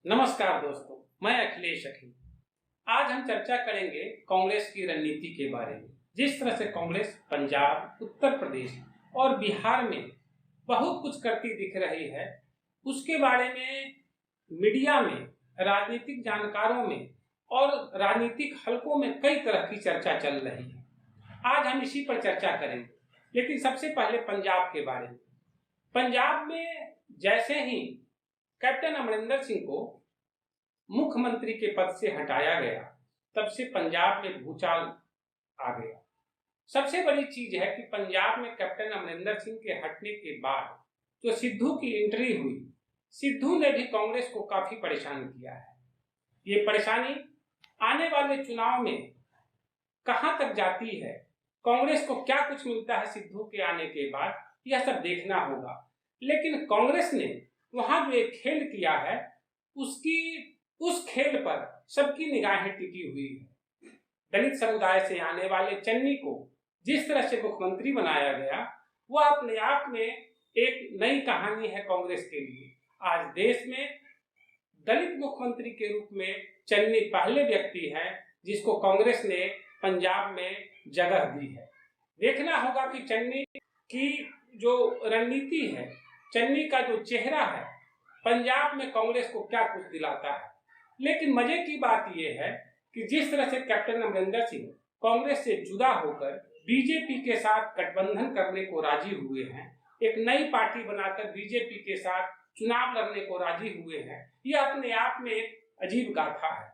नमस्कार दोस्तों, मैं अखिलेश अखिल। आज हम चर्चा करेंगे कांग्रेस की रणनीति के बारे में। जिस तरह से कांग्रेस पंजाब, उत्तर प्रदेश और बिहार में बहुत कुछ करती दिख रही है, उसके बारे में मीडिया में, राजनीतिक जानकारों में और राजनीतिक हलकों में कई तरह की चर्चा चल रही है। आज हम इसी पर चर्चा करेंगे, लेकिन सबसे पहले पंजाब के बारे में। पंजाब में जैसे ही कैप्टन अमरिंदर सिंह को मुख्यमंत्री के पद से हटाया गया, तब से पंजाब में भूचाल आ गया। सबसे बड़ी चीज है कि पंजाब में कैप्टन अमरिंदर सिंह के हटने के बाद जो सिद्धू की एंट्री हुई, सिद्धू ने भी कांग्रेस को काफी परेशान किया है। ये परेशानी आने वाले चुनाव में कहां तक जाती है, कांग्रेस को क्या कुछ मिलता है सिद्धू के आने के बाद, यह सब देखना होगा। लेकिन कांग्रेस ने वहां जो एक खेल किया है, उस खेल पर सबकी निगाहें टिकी हुई है। दलित समुदाय से आने वाले चन्नी को जिस तरह से मुख्यमंत्री बनाया गया, वह अपने आप में एक नई कहानी है कांग्रेस के लिए। आज देश में दलित मुख्यमंत्री के रूप में चन्नी पहले व्यक्ति है जिसको कांग्रेस ने पंजाब में जगह दी है। देखना होगा कि चन्नी की जो रणनीति है, चन्नी का जो चेहरा है, पंजाब में कांग्रेस को क्या कुछ दिलाता है। लेकिन मजे की बात यह है कि जिस तरह से कैप्टन अमरिंदर सिंह कांग्रेस से जुदा होकर बीजेपी के साथ गठबंधन करने को राजी हुए हैं, एक नई पार्टी बनाकर बीजेपी के साथ चुनाव लड़ने को राजी हुए हैं, यह अपने आप में एक अजीब गाथा है।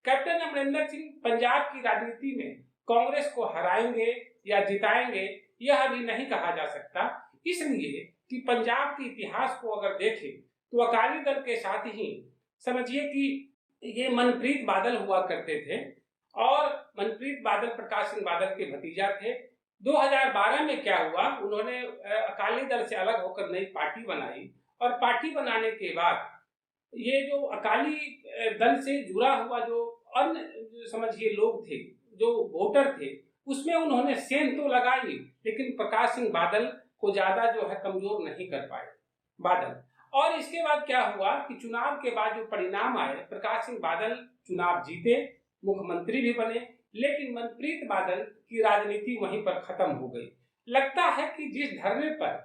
कैप्टन अमरिंदर सिंह पंजाब की राजनीति में कांग्रेस को हराएंगे या जिताएंगे, यह अभी नहीं कहा जा सकता, इसलिए कि पंजाब के इतिहास को अगर देखें तो अकाली दल के साथ ही समझिए कि ये मनप्रीत बादल हुआ करते थे, और मनप्रीत बादल प्रकाश सिंह बादल के भतीजा थे। 2012 में क्या हुआ, उन्होंने अकाली दल से अलग होकर नई पार्टी बनाई, और पार्टी बनाने के बाद ये जो अकाली दल से जुड़ा हुआ जो अन्य समझिए लोग थे, जो वोटर थे, उसमें उन्होंने सेंध तो लगाई, लेकिन प्रकाश सिंह बादल को ज्यादा जो है कमजोर नहीं कर पाए बादल। और इसके बाद क्या हुआ कि चुनाव के बाद जो परिणाम आए, प्रकाश सिंह बादल चुनाव जीते, मुख्यमंत्री भी बने, लेकिन मनप्रीत बादल की राजनीति वहीं पर खत्म हो गई। लगता है कि जिस धरने पर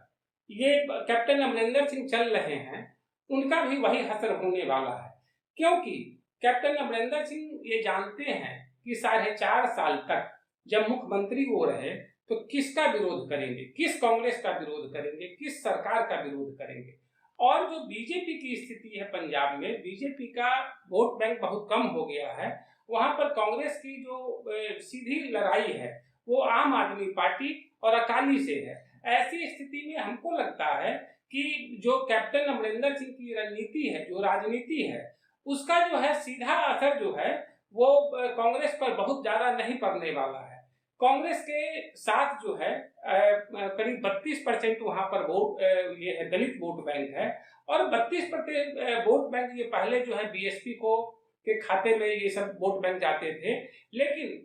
ये कैप्टन अमरिंदर सिंह चल रहे हैं, उनका भी वही असर होने वाला है। क्योंकि कैप्टन अमरिंदर सिंह ये जानते हैं कि 4.5 साल तक जब मुख्यमंत्री वो रहे तो किसका विरोध करेंगे, किस कांग्रेस का विरोध करेंगे, किस सरकार का विरोध करेंगे। और जो बीजेपी की स्थिति है पंजाब में, बीजेपी का वोट बैंक बहुत कम हो गया है। वहां पर कांग्रेस की जो सीधी लड़ाई है वो आम आदमी पार्टी और अकाली से है। ऐसी स्थिति में हमको लगता है कि जो कैप्टन अमरिंदर सिंह की रणनीति है, जो राजनीति है, उसका जो है सीधा असर जो है वो कांग्रेस पर बहुत ज्यादा नहीं पड़ने वाला है। कांग्रेस के साथ जो है करीब 32% वहां पर वोट ये है, दलित वोट बैंक है, और 32% वोट बैंक ये पहले जो है बीएसपी को के खाते में ये सब वोट बैंक जाते थे। लेकिन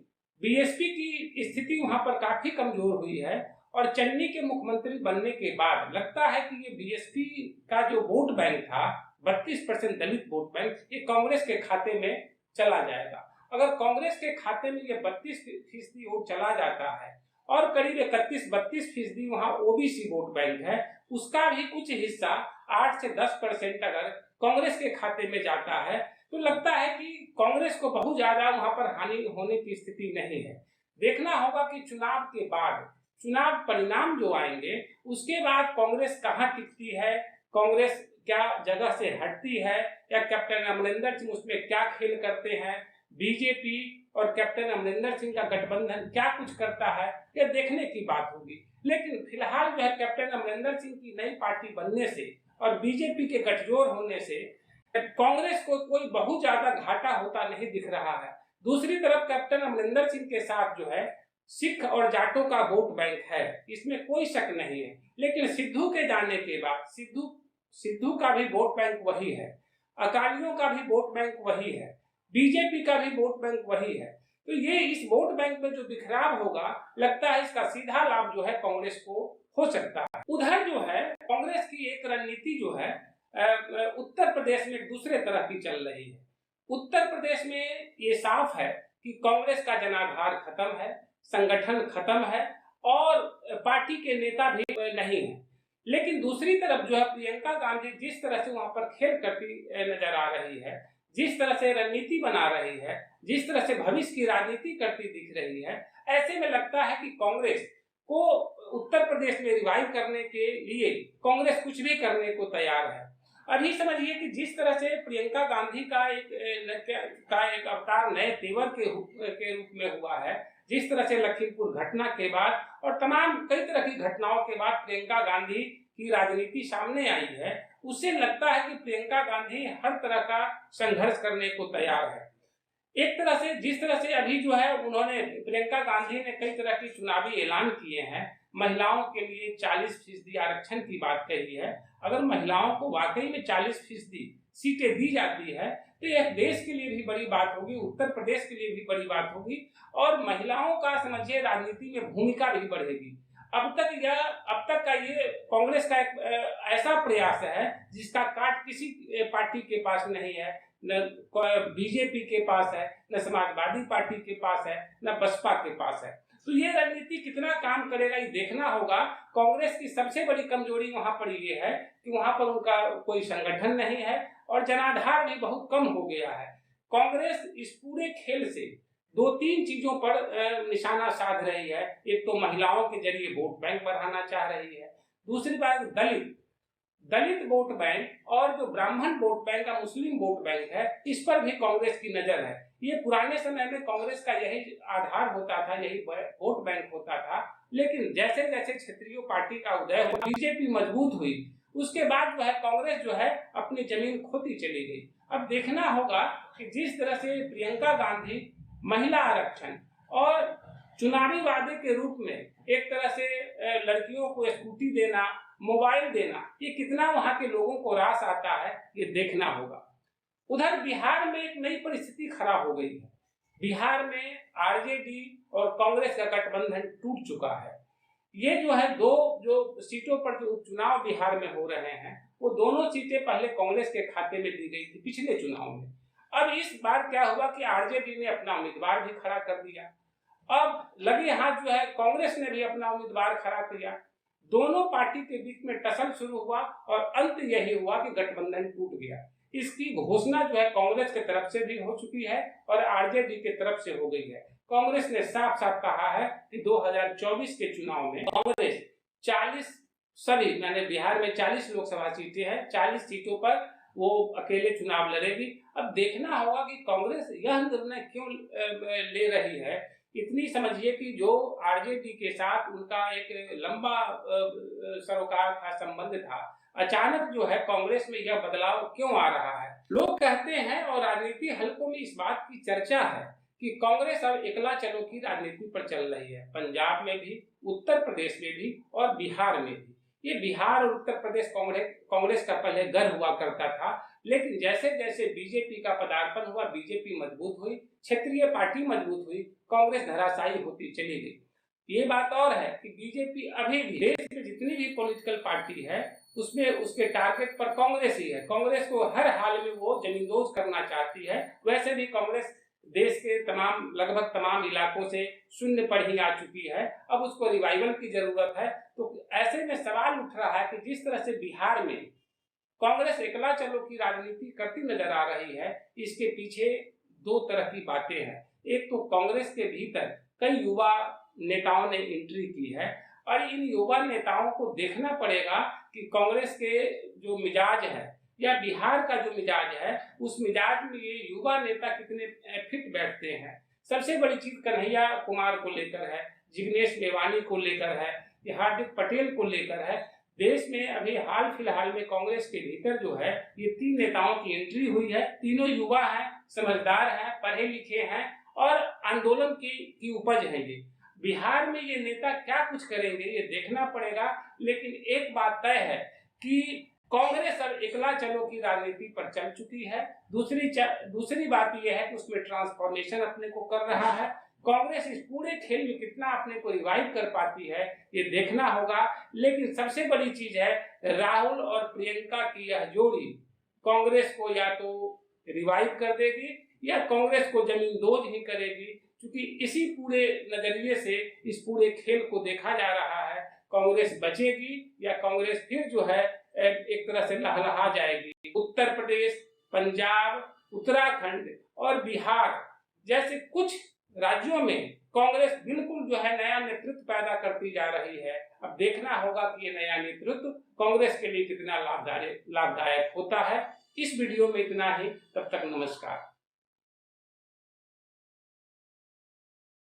बीएसपी की स्थिति वहां पर काफी कमजोर हुई है, और चन्नी के मुख्यमंत्री बनने के बाद लगता है कि ये बीएसपी का जो वोट बैंक था, 32% दलित वोट बैंक, ये कांग्रेस के खाते में चला जाएगा। अगर कांग्रेस के खाते में ये 32% वोट चला जाता है, और करीब 31-32% वहां ओबीसी वोट बैंक है, उसका भी कुछ हिस्सा 8 से 10% अगर कांग्रेस के खाते में जाता है, तो लगता है कि कांग्रेस को बहुत ज्यादा वहां पर हानि होने की स्थिति नहीं है। देखना होगा कि चुनाव के बाद चुनाव परिणाम जो आएंगे, उसके बाद कांग्रेस कहां टिकती है, कांग्रेस क्या जगह से हटती है, या कैप्टन अमरिंदर सिंह उसमें क्या खेल करते हैं, बीजेपी और कैप्टन अमरिंदर सिंह का गठबंधन क्या कुछ करता है, यह देखने की बात होगी। लेकिन फिलहाल जो है कैप्टन अमरिंदर सिंह की नई पार्टी बनने से और बीजेपी के गठजोड़ होने से कांग्रेस को कोई बहुत ज्यादा घाटा होता नहीं दिख रहा है। दूसरी तरफ कैप्टन अमरिंदर सिंह के साथ जो है सिख और जाटों का वोट बैंक है, इसमें कोई शक नहीं है। लेकिन सिद्धू के जाने के बाद सिद्धू का भी वोट बैंक वही है, अकालियों का भी वोट बैंक वही है, बीजेपी का भी वोट बैंक वही है। तो ये इस वोट बैंक में जो बिखराव होगा, लगता है इसका सीधा लाभ जो है कांग्रेस को हो सकता है। उधर जो है कांग्रेस की एक रणनीति जो है उत्तर प्रदेश में दूसरे तरह की चल रही है। उत्तर प्रदेश में ये साफ है कि कांग्रेस का जनाधार खत्म है, संगठन खत्म है और पार्टी के नेता भी नहीं है। लेकिन दूसरी तरफ जो है प्रियंका गांधी जिस तरह से वहां पर खेल करती नजर आ रही है, जिस तरह से रणनीति बना रही है, जिस तरह से भविष्य की राजनीति करती दिख रही है, ऐसे में लगता है कि कांग्रेस को उत्तर प्रदेश में रिवाइव करने के लिए कांग्रेस कुछ भी करने को तैयार है। अभी समझिए कि जिस तरह से प्रियंका गांधी का एक अवतार नए तेवर के रूप में हुआ है, जिस तरह से लखीमपुर घटना के बाद और तमाम कई तरह की घटनाओं के बाद प्रियंका गांधी की राजनीति सामने आई है, उससे लगता है कि प्रियंका गांधी हर तरह का संघर्ष करने को तैयार है। एक तरह से जिस तरह से अभी जो है उन्होंने प्रियंका गांधी ने कई तरह की चुनावी ऐलान किए हैं, महिलाओं के लिए 40% आरक्षण की बात कही है। अगर महिलाओं को वाकई में 40% सीटें दी जाती है तो यह देश के लिए भी बड़ी बात होगी, उत्तर प्रदेश के लिए भी बड़ी बात होगी और महिलाओं का समझिए राजनीति में भूमिका भी बढ़ेगी। अब तक का ये कांग्रेस का एक ऐसा प्रयास है जिसका काट किसी पार्टी के पास नहीं है, न बीजेपी के पास है, न समाजवादी पार्टी के पास है, न बसपा के पास है। तो ये रणनीति कितना काम करेगा ये देखना होगा। कांग्रेस की सबसे बड़ी कमजोरी वहां पर ये है कि वहां पर उनका कोई संगठन नहीं है और जनाधार भी बहुत कम हो गया है। कांग्रेस इस पूरे खेल से 2-3 चीजों पर निशाना साध रही है। एक तो महिलाओं के जरिए वोट बैंक बढ़ाना चाह रही है, दूसरी बात दलित वोट बैंक और जो ब्राह्मण वोट बैंक का मुस्लिम वोट बैंक है, इस पर भी कांग्रेस की नजर है। ये पुराने समय में कांग्रेस का यही आधार होता था, यही वोट बैंक होता था। लेकिन जैसे जैसे क्षेत्रीय पार्टी का उदय हुआ, बीजेपी मजबूत हुई, उसके बाद जो है कांग्रेस जो है अपनी जमीन खोती चली गई। अब देखना होगा कि जिस तरह से प्रियंका गांधी महिला आरक्षण और चुनावी वादे के रूप में एक तरह से लड़कियों को स्कूटी देना, मोबाइल देना, ये कितना वहां के लोगों को रास आता है ये देखना होगा। उधर बिहार में एक नई परिस्थिति खराब हो गई है। बिहार में आरजेडी और कांग्रेस का गठबंधन टूट चुका है। ये जो है जो सीटों पर जो उपचुनाव बिहार में हो रहे हैं, वो दोनों सीटें पहले कांग्रेस के खाते में दी गई थी पिछले चुनाव में। अब इस बार क्या हुआ कि आरजेडी ने अपना उम्मीदवार भी खड़ा कर दिया। अब लगे हाथ जो है कांग्रेस ने भी अपना उम्मीदवार खड़ा किया। दोनों पार्टी के बीच में टसल शुरू हुआ और अंत यही हुआ कि गठबंधन टूट गया। इसकी घोषणा जो है कांग्रेस की तरफ से भी हो चुकी है और आरजेडी की तरफ से हो गई है। कांग्रेस ने साफ साफ कहा है कि 2024 के चुनाव में कांग्रेस बिहार में 40 लोकसभा सीटें हैं, 40 सीटों पर वो अकेले चुनाव लड़ेगी। अब देखना होगा कि कांग्रेस यह निर्णय क्यों ले रही है। इतनी समझिए कि जो आरजेडी के साथ उनका एक लंबा सरोकार था, संबंध था, अचानक जो है कांग्रेस में यह बदलाव क्यों आ रहा है। लोग कहते हैं और राजनीति हलकों में इस बात की चर्चा है कि कांग्रेस अब एकला चलो की राजनीति पर चल रही है। पंजाब में भी, उत्तर प्रदेश में भी और बिहार में भी। ये बिहार और उत्तर प्रदेश कांग्रेस का पहले गर्व हुआ करता था, लेकिन जैसे जैसे बीजेपी का पदार्पण हुआ, बीजेपी मजबूत हुई, क्षेत्रीय पार्टी मजबूत हुई, कांग्रेस धराशायी होती चली गई। ये बात और है कि बीजेपी अभी भी देश में जितनी भी पॉलिटिकल पार्टी है उसमें उसके टारगेट पर कांग्रेस ही है। कांग्रेस को हर हाल में वो जमींदोज करना चाहती है। वैसे भी कांग्रेस देश के लगभग तमाम इलाकों से शून्य पर ही आ चुकी है। अब उसको रिवाइवल की जरूरत है। तो ऐसे में सवाल उठ रहा है कि जिस तरह से बिहार में कांग्रेस एकला चलो की राजनीति करती नजर आ रही है, इसके पीछे दो तरह की बातें हैं। एक तो कांग्रेस के भीतर कई युवा नेताओं ने एंट्री की है और इन युवा नेताओं को देखना पड़ेगा कि कांग्रेस के जो मिजाज है या बिहार का जो मिजाज है, उस मिजाज में ये युवा नेता कितने फिट बैठते हैं। सबसे बड़ी चीज कन्हैया कुमार को लेकर है, जिग्नेश मेवानी को लेकर है, हार्दिक पटेल को लेकर है। देश में अभी हाल फिलहाल में कांग्रेस के भीतर जो है ये 3 नेताओं की एंट्री हुई है। तीनों युवा हैं, समझदार हैं, पढ़े लिखे हैं और आंदोलन की उपज है। ये बिहार में ये नेता क्या कुछ करेंगे ये देखना पड़ेगा। लेकिन एक बात तय है कि कांग्रेस अब एकला चलो की राजनीति पर चल चुकी है। दूसरी बात यह है कि उसमें ट्रांसफॉर्मेशन अपने को कर रहा है। कांग्रेस इस पूरे खेल में कितना अपने को रिवाइव कर पाती है ये देखना होगा। लेकिन सबसे बड़ी चीज है राहुल और प्रियंका की यह जोड़ी कांग्रेस को या तो रिवाइव कर देगी या कांग्रेस को जमींदोज ही करेगी, क्योंकि इसी पूरे नजरिए से इस पूरे खेल को देखा जा रहा है। कांग्रेस बचेगी या कांग्रेस फिर जो है एक तरह से लहलहा जाएगी। उत्तर प्रदेश, पंजाब, उत्तराखंड और बिहार जैसे कुछ राज्यों में कांग्रेस बिल्कुल जो है नया नेतृत्व पैदा करती जा रही है। अब देखना होगा कि ये नया नेतृत्व कांग्रेस के लिए कितना लाभदायक होता है। इस वीडियो में इतना ही, तब तक नमस्कार।